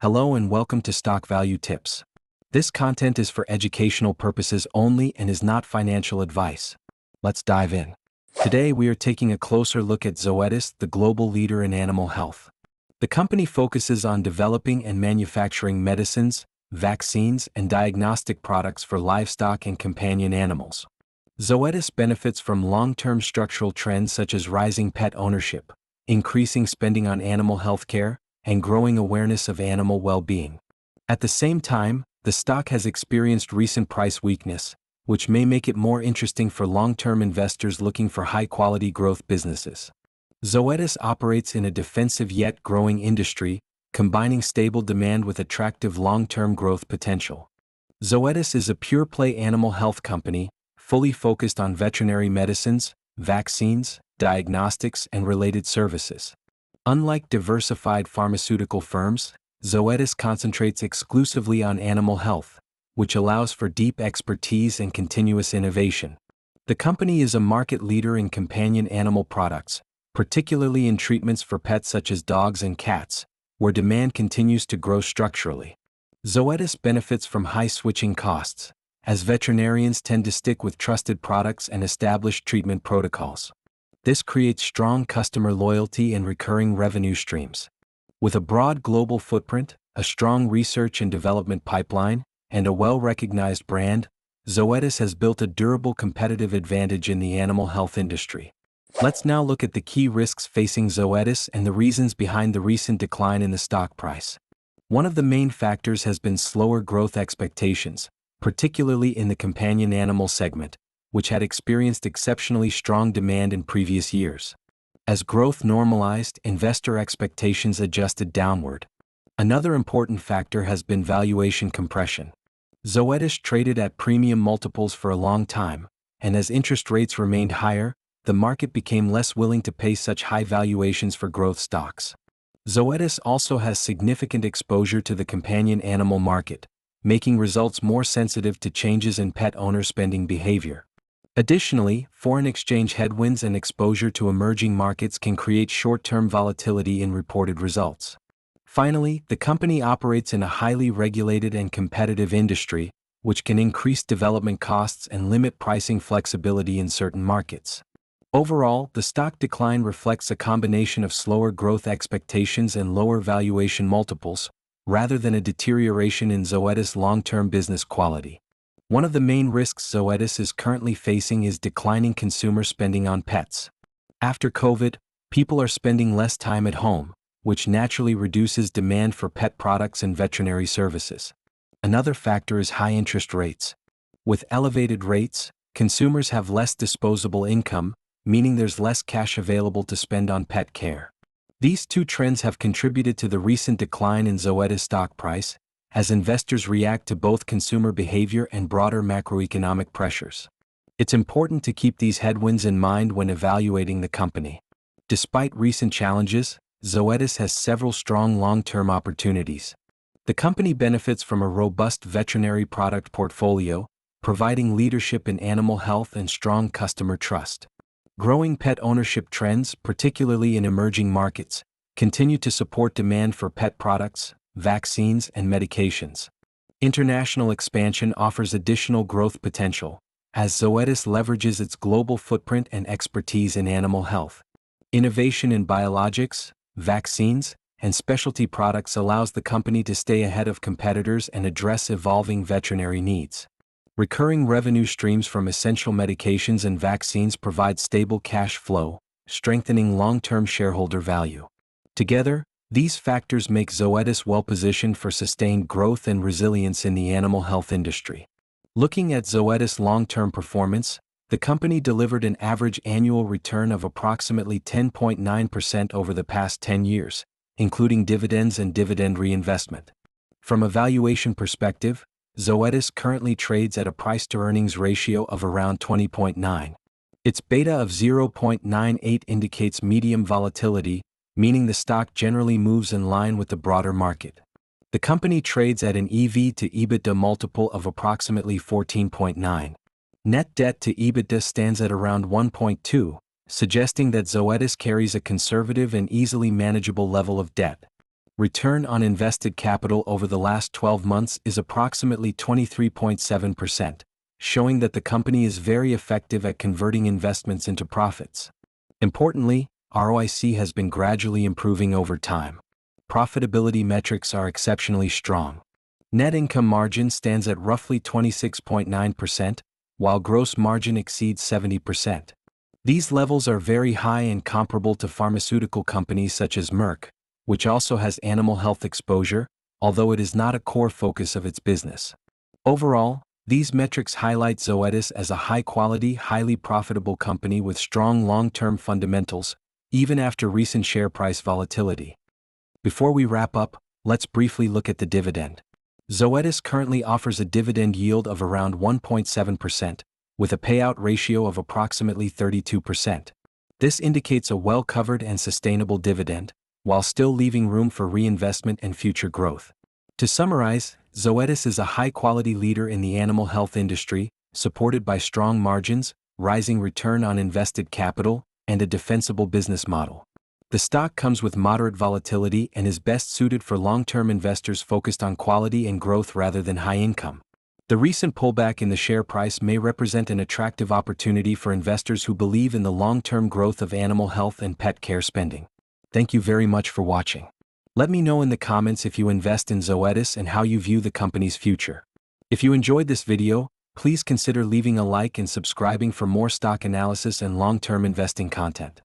Hello and welcome to Stock Value Tips. This content is for educational purposes only and is not financial advice. Let's dive in. Today we are taking a closer look at Zoetis, the global leader in animal health. The company focuses on developing and manufacturing medicines, vaccines, and diagnostic products for livestock and companion animals. Zoetis benefits from long-term structural trends such as rising pet ownership, increasing spending on animal health care, and growing awareness of animal well-being. At the same time, the stock has experienced recent price weakness, which may make it more interesting for long-term investors looking for high-quality growth businesses. Zoetis operates in a defensive yet growing industry, combining stable demand with attractive long-term growth potential. Zoetis is a pure-play animal health company, fully focused on veterinary medicines, vaccines, diagnostics, and related services. Unlike diversified pharmaceutical firms, Zoetis concentrates exclusively on animal health, which allows for deep expertise and continuous innovation. The company is a market leader in companion animal products, particularly in treatments for pets such as dogs and cats, where demand continues to grow structurally. Zoetis benefits from high switching costs, as veterinarians tend to stick with trusted products and established treatment protocols. This creates strong customer loyalty and recurring revenue streams. With a broad global footprint, a strong research and development pipeline, and a well-recognized brand, Zoetis has built a durable competitive advantage in the animal health industry. Let's now look at the key risks facing Zoetis and the reasons behind the recent decline in the stock price. One of the main factors has been slower growth expectations, particularly in the companion animal segment, which had experienced exceptionally strong demand in previous years. As growth normalized, investor expectations adjusted downward. Another important factor has been valuation compression. Zoetis traded at premium multiples for a long time, and as interest rates remained higher, the market became less willing to pay such high valuations for growth stocks. Zoetis also has significant exposure to the companion animal market, making results more sensitive to changes in pet owner spending behavior. Additionally, foreign exchange headwinds and exposure to emerging markets can create short-term volatility in reported results. Finally, the company operates in a highly regulated and competitive industry, which can increase development costs and limit pricing flexibility in certain markets. Overall, the stock decline reflects a combination of slower growth expectations and lower valuation multiples, rather than a deterioration in Zoetis' long-term business quality. One of the main risks Zoetis is currently facing is declining consumer spending on pets. After COVID, people are spending less time at home, which naturally reduces demand for pet products and veterinary services. Another factor is high interest rates. With elevated rates, consumers have less disposable income, meaning there's less cash available to spend on pet care. These two trends have contributed to the recent decline in Zoetis' stock price, as investors react to both consumer behavior and broader macroeconomic pressures. It's important to keep these headwinds in mind when evaluating the company. Despite recent challenges, Zoetis has several strong long-term opportunities. The company benefits from a robust veterinary product portfolio, providing leadership in animal health and strong customer trust. Growing pet ownership trends, particularly in emerging markets, continue to support demand for pet products, vaccines, and medications. International expansion offers additional growth potential, as Zoetis leverages its global footprint and expertise in animal health. Innovation in biologics, vaccines, and specialty products allows the company to stay ahead of competitors and address evolving veterinary needs. Recurring revenue streams from essential medications and vaccines provide stable cash flow, strengthening long-term shareholder value. Together, these factors make Zoetis well-positioned for sustained growth and resilience in the animal health industry. Looking at Zoetis' long-term performance, the company delivered an average annual return of approximately 10.9% over the past 10 years, including dividends and dividend reinvestment. From a valuation perspective, Zoetis currently trades at a price-to-earnings ratio of around 20.9. Its beta of 0.98 indicates medium volatility, meaning the stock generally moves in line with the broader market. The company trades at an EV to EBITDA multiple of approximately 14.9. Net debt to EBITDA stands at around 1.2, suggesting that Zoetis carries a conservative and easily manageable level of debt. Return on invested capital over the last 12 months is approximately 23.7%, showing that the company is very effective at converting investments into profits. Importantly, ROIC has been gradually improving over time. Profitability metrics are exceptionally strong. Net income margin stands at roughly 26.9%, while gross margin exceeds 70%. These levels are very high and comparable to pharmaceutical companies such as Merck, which also has animal health exposure, although it is not a core focus of its business. Overall, these metrics highlight Zoetis as a high-quality, highly profitable company with strong long-term fundamentals, even after recent share price volatility. Before we wrap up, let's briefly look at the dividend. Zoetis currently offers a dividend yield of around 1.7%, with a payout ratio of approximately 32%. This indicates a well-covered and sustainable dividend, while still leaving room for reinvestment and future growth. To summarize, Zoetis is a high-quality leader in the animal health industry, supported by strong margins, rising return on invested capital, and a defensible business model. The stock comes with moderate volatility and is best suited for long-term investors focused on quality and growth rather than high income. The recent pullback in the share price may represent an attractive opportunity for investors who believe in the long-term growth of animal health and pet care spending. Thank you very much for watching. Let me know in the comments if you invest in Zoetis and how you view the company's future. If you enjoyed this video, please consider leaving a like and subscribing for more stock analysis and long-term investing content.